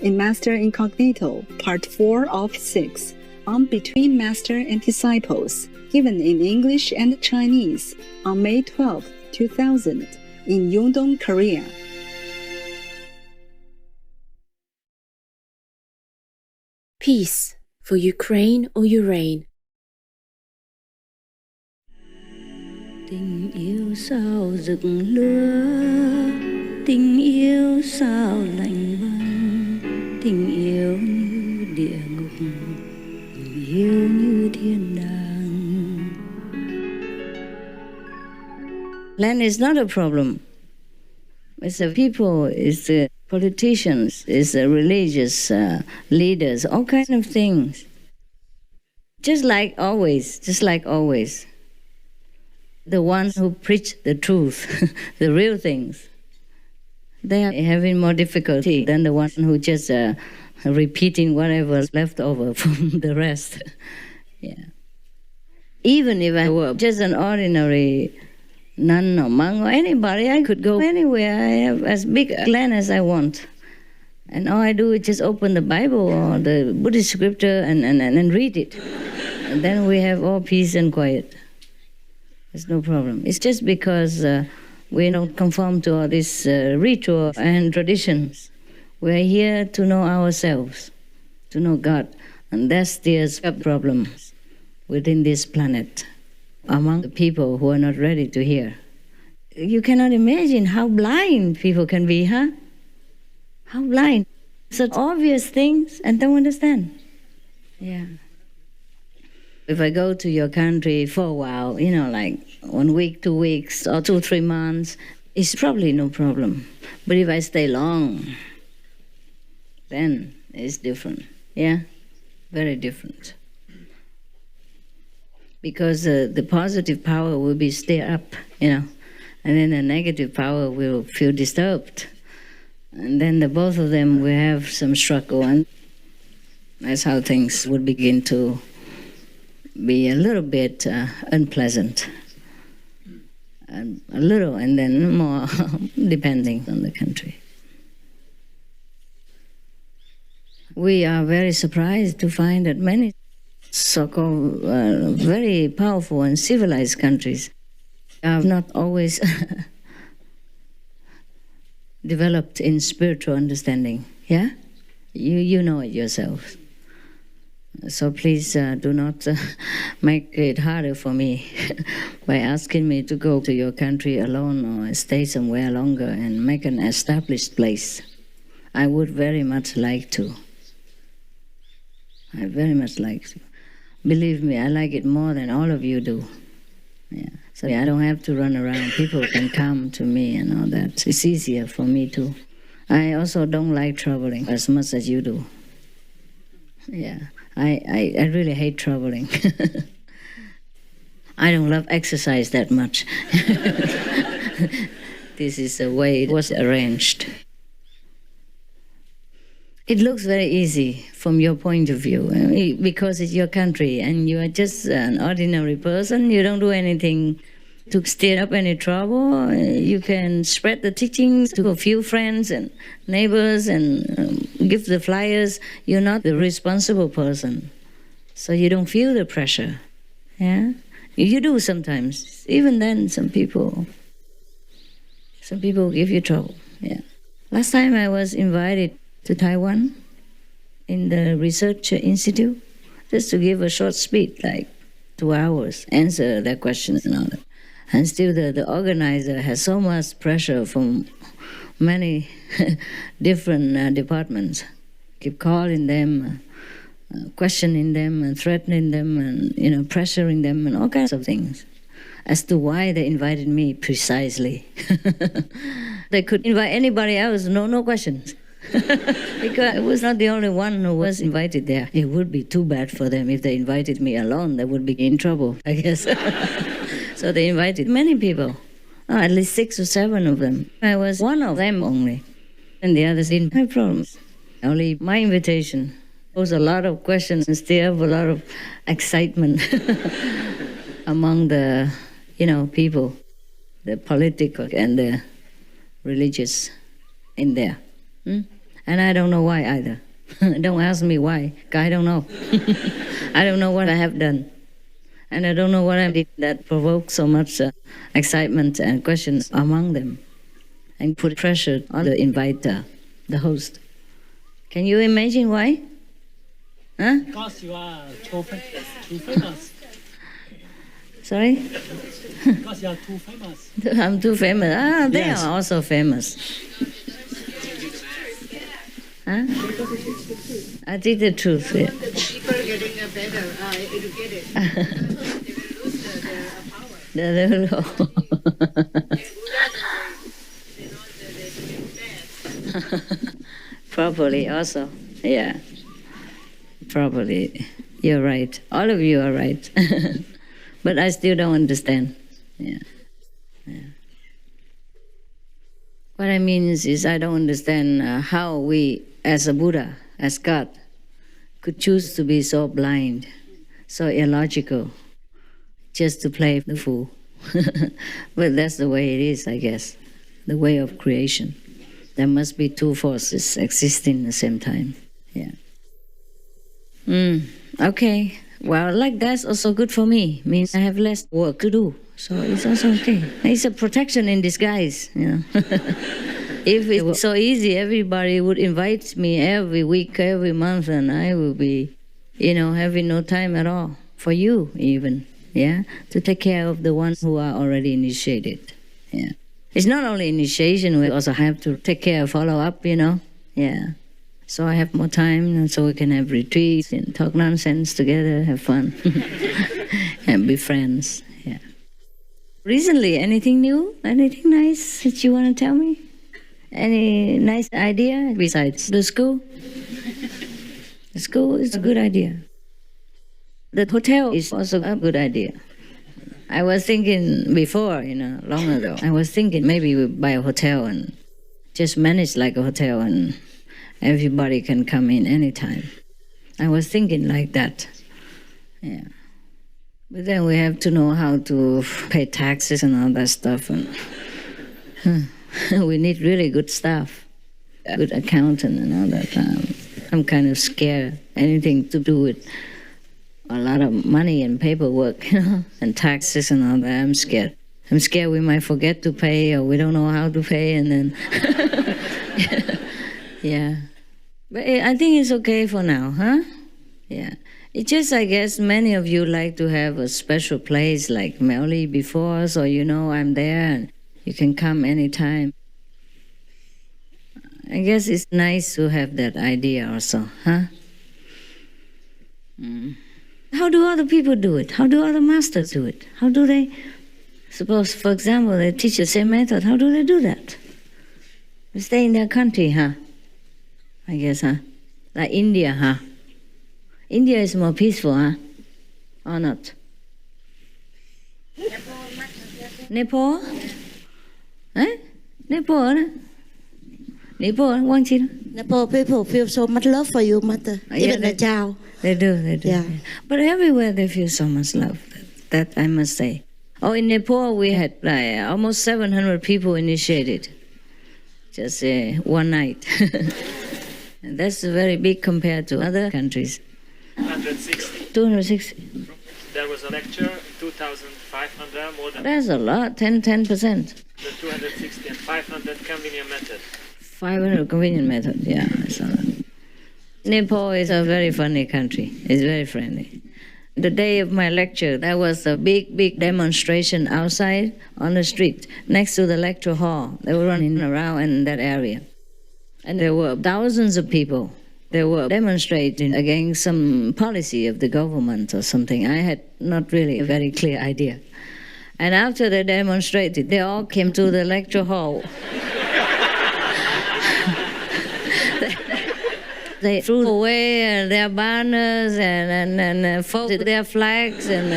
in Master Incognito, Part 4 of 6, on Between Master and Disciples, given in English and Chinese, on May 12, 2000, in Yongdong, Korea. Peace for Ukraine or Ukraine. Tình yêu sao rực lửa, tình yêu sao lạnh băng, tình yêu như địa ngục, tình yêu như thiên đàng. Land is not a problem. It's the people, it's the politicians, it's the religious leaders, all kinds of things. Just like always. The ones who preach the truth, the real things, they are having more difficulty than the ones who just repeating whatever's left over from the rest. Yeah. Even if I were just an ordinary nun or monk or anybody, I could go anywhere. I have as big a land as I want. And all I do is just open the Bible or the Buddhist scripture and read it. And then we have all peace and quiet. There's no problem. It's just because we don't conform to all this ritual and traditions. We're here to know ourselves, to know God. And that stirs up problems within this planet among the people who are not ready to hear. You cannot imagine how blind people can be, huh? How blind. Such obvious things and don't understand. Yeah. If I go to your country for a while, like 1 week, 2 weeks, or 2-3 months, it's probably no problem. But if I stay long, then it's different. Yeah? Very different. Because the positive power will be stirred up, and then the negative power will feel disturbed. And then both of them will have some struggle, and that's how things would begin to be a little bit unpleasant. And a little, and then more, depending on the country. We are very surprised to find that many so-called very powerful and civilized countries are not always developed in spiritual understanding. Yeah? You know it yourself. So please do not make it harder for me by asking me to go to your country alone or stay somewhere longer and make an established place. I would very much like to. I very much like to. Believe me, I like it more than all of you do. Yeah. So I don't have to run around. People can come to me and all that. It's easier for me too. I also don't like traveling as much as you do. Yeah. I really hate traveling. I don't love exercise that much. This is the way it was arranged. It looks very easy from your point of view because it's your country and you are just an ordinary person. You don't do anything to stir up any trouble. You can spread the teachings to a few friends and neighbors and give the flyers. You're not the responsible person, so you don't feel the pressure. Yeah, you do sometimes. Even then, some people give you trouble. Yeah. Last time I was invited to Taiwan in the research institute just to give a short speech, like 2 hours, answer their questions and all that. And still the organizer has so much pressure from many different departments. Keep calling them, questioning them, and threatening them, and pressuring them, and all kinds of things. As to why they invited me precisely. They could invite anybody else, no questions. Because I was not the only one who was invited there. It would be too bad for them if they invited me alone. They would be in trouble, I guess. So they invited many people, at least 6 or 7 of them. I was one of them only, and the others didn't have problems. Only my invitation posed a lot of questions and stirred up a lot of excitement among the, people, the political and the religious in there. And I don't know why either. Don't ask me why. I don't know. I don't know what I have done. And I don't know what I did that provoked so much excitement and questions among them and put pressure on the inviter, the host. Can you imagine why? Huh? Because you are too famous. Sorry? Because you are too famous. I'm too famous. Ah, they Yes. are also famous. Huh? I think the truth. Yeah. People getting better, educated. They will lose their power. Properly also. Yeah. Properly. You're right. All of you are right. But I still don't understand. Yeah. What I mean is I don't understand how we, as a Buddha, as God, could choose to be so blind, so illogical, just to play the fool. But that's the way it is, I guess, the way of creation. There must be two forces existing at the same time. Yeah. Okay. Well, like that's also good for me. Means I have less work to do. So it's also okay. It's a protection in disguise, you know. If it was so easy, everybody would invite me every week, every month, and I would be, having no time at all. For you, even, yeah? To take care of the ones who are already initiated, yeah. It's not only initiation, we also have to take care, follow up, yeah. So I have more time, and so we can have retreats and talk nonsense together, have fun, and be friends, yeah. Recently, anything new? Anything nice that you want to tell me? Any nice idea besides the school? The school is a good idea. The hotel is also a good idea. I was thinking before, long ago, I was thinking maybe we buy a hotel and just manage like a hotel and everybody can come in anytime. I was thinking like that, yeah. But then we have to know how to pay taxes and all that stuff. And we need really good staff, good accountant and all that. I'm kind of scared. Anything to do with a lot of money and paperwork, and taxes and all that, I'm scared. I'm scared we might forget to pay or we don't know how to pay and then... Yeah. But I think it's okay for now, huh? Yeah. It's just, I guess, many of you like to have a special place like Melly before, so I'm there and you can come anytime. I guess it's nice to have that idea also, huh? How do other people do it? How do other masters do it? How do they, suppose, for example, they teach the same method, how do they do that? They stay in their country, huh? I guess, huh? Like India, huh? India is more peaceful, huh? Or not? Nepal? Eh? Nepal? Nepal, Wang Chin? Nepal people feel so much love for you, Mother. Even the child. They do. Yeah. But everywhere they feel so much love. That I must say. Oh, in Nepal we had almost 700 people initiated. Just one night. That's very big compared to other countries. 260. 260. There was a lecture, 2,500, more than That's a lot, 10%. the 260 and 500 convenient method. 500 convenient method, yeah, that's a lot. Nepal is a very funny country. It's very friendly. The day of my lecture, there was a big demonstration outside on the street next to the lecture hall. They were running around in that area. And there were thousands of people. They were demonstrating against some policy of the government or something. I had not really a very clear idea. And after they demonstrated, they all came to the lecture hall. They threw away their banners and folded their flags and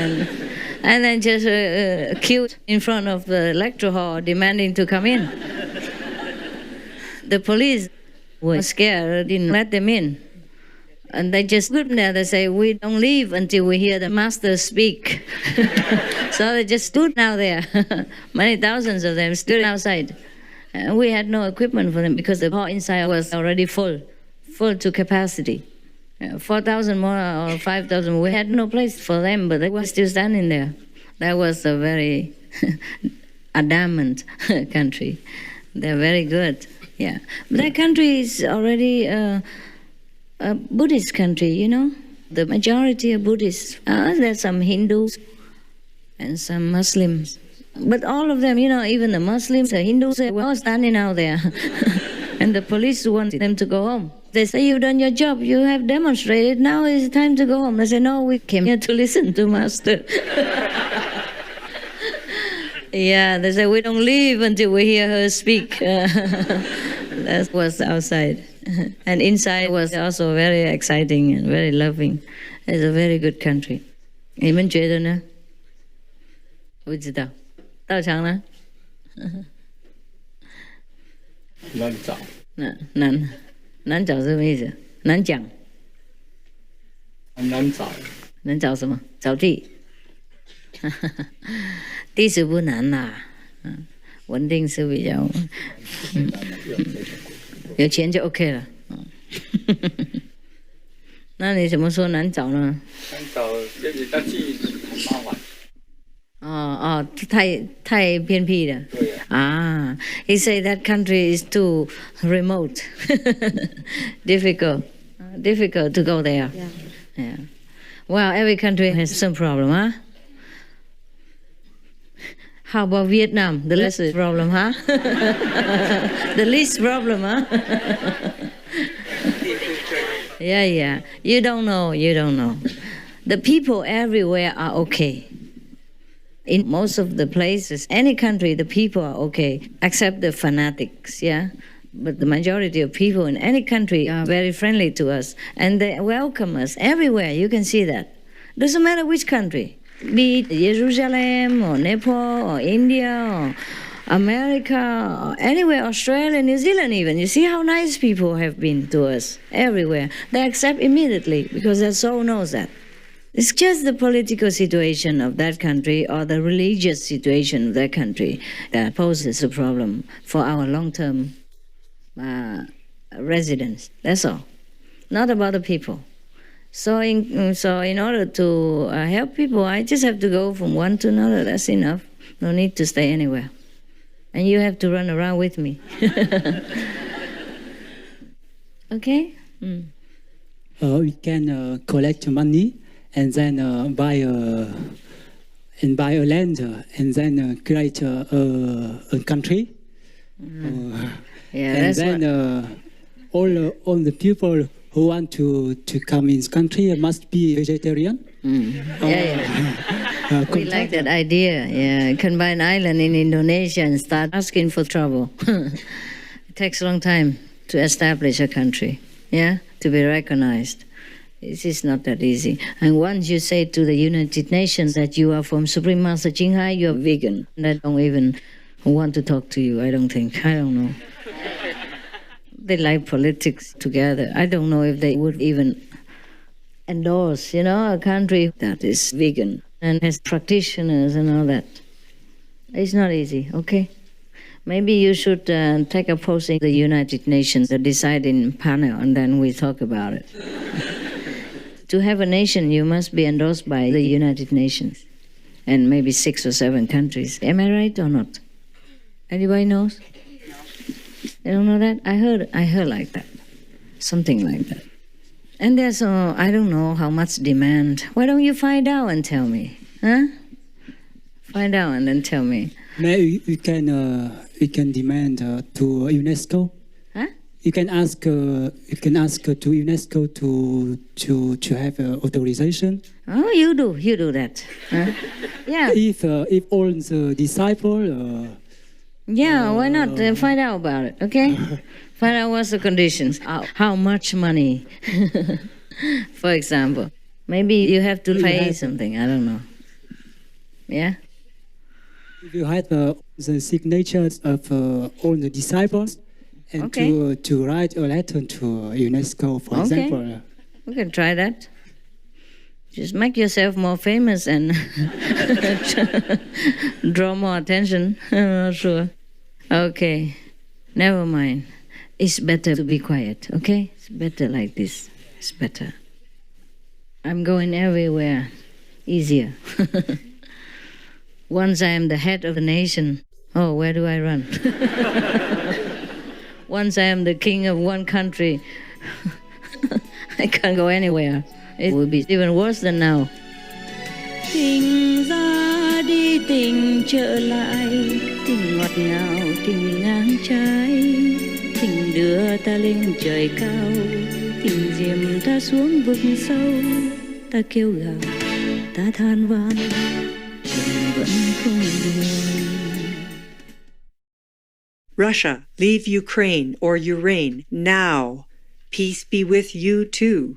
then just queued in front of the lecture hall demanding to come in. The police were scared, didn't let them in. And they just stood there, they say, we don't leave until we hear the master speak. So they just stood out there. Many thousands of them stood outside. We had no equipment for them because the hall inside was already full to capacity. 4,000 more or 5,000, we had no place for them, but they were still standing there. That was a very adamant country. They're very good, yeah. But that country is already a Buddhist country, you know. The majority are Buddhists. There's some Hindus and some Muslims. But all of them, you know, even the Muslims, the Hindus, they were all standing out there. And the police wanted them to go home. They say, you've done your job, you have demonstrated, now it's time to go home. They say, no, we came here to listen to Master. Yeah, they say, we don't leave until we hear her speak. That was outside. And inside was also very exciting and very loving. It's a very good country. 你们觉得呢？不知道，道长呢？难找。难找什么意思？难讲。难找。能找什么？找地。地是不难啦，稳定是比较，有钱就 OK 了。那你怎么说难找呢？难找就是登记很麻烦。太偏僻了。对啊。He say that country is too remote, difficult to go there. Yeah. Well, every country has some problem, huh? How about Vietnam? The less problem, huh? The least problem, huh? Yeah. You don't know. The people everywhere are okay. In most of the places, any country, the people are okay, except the fanatics, yeah? But the majority of people in any country are very friendly to us, and they welcome us everywhere. You can see that. Doesn't matter which country, be it Jerusalem or Nepal or India or America or anywhere, Australia, New Zealand even. You see how nice people have been to us everywhere. They accept immediately because their soul knows that. It's just the political situation of that country or the religious situation of that country that poses a problem for our long-term residents. That's all. Not about the people. So in order to help people, I just have to go from one to another. That's enough. No need to stay anywhere. And you have to run around with me. Okay? We can collect money and then buy a land and then create a country. Yeah, and that's then all the people who want to come in this country must be vegetarian. Yeah. We like that idea. Yeah, combine island in Indonesia and start asking for trouble. It takes a long time to establish a country. Yeah, to be recognized. This is not that easy. And once you say to the United Nations that you are from Supreme Master Ching Hai, you're vegan. They don't even want to talk to you, I don't think. I don't know. They like politics together. I don't know if they would even endorse, a country that is vegan and has practitioners and all that. It's not easy, okay? Maybe you should take a post in the United Nations, the deciding panel, and then we talk about it. To have a nation, you must be endorsed by the United Nations and maybe 6 or 7 countries. Am I right or not? Anybody knows? You don't know that? I heard like that. Something like that. And there's, I don't know how much demand. Why don't you find out and tell me? Huh? Find out and then tell me. Maybe we can demand to UNESCO. Huh? You can ask to UNESCO to have authorization. Oh, you do that. Huh? Yeah. If all the disciples. Yeah, why not? Find out about it, okay? Find out what's the conditions. How much money, for example. Maybe you have to pay something, I don't know. Yeah? If you had the signatures of all the disciples, and to write a letter to UNESCO, for example. We can try that. Just make yourself more famous and draw more attention. I'm not sure. Okay. Never mind. It's better to be quiet, okay? It's better like this. It's better. I'm going everywhere. Easier. Once I am the head of the nation, oh, where do I run? Once I am the king of one country, I can't go anywhere. It will be even worse than now. Tình ra đi tình trở lại, tình ngọt ngào, tình ngang trái, tình đưa ta lên trời cao, tình diệm ta xuống vực sâu, ta kêu gào, ta than van, tình vẫn không buồn. Russia, leave Ukraine or Ukraine now. Peace be with you too.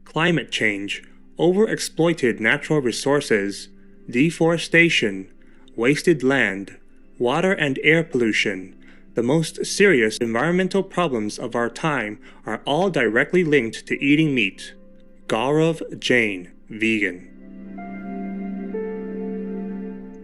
Climate change, overexploited natural resources, deforestation, wasted land, water and air pollution, the most serious environmental problems of our time are all directly linked to eating meat. Gaurav Jain, vegan.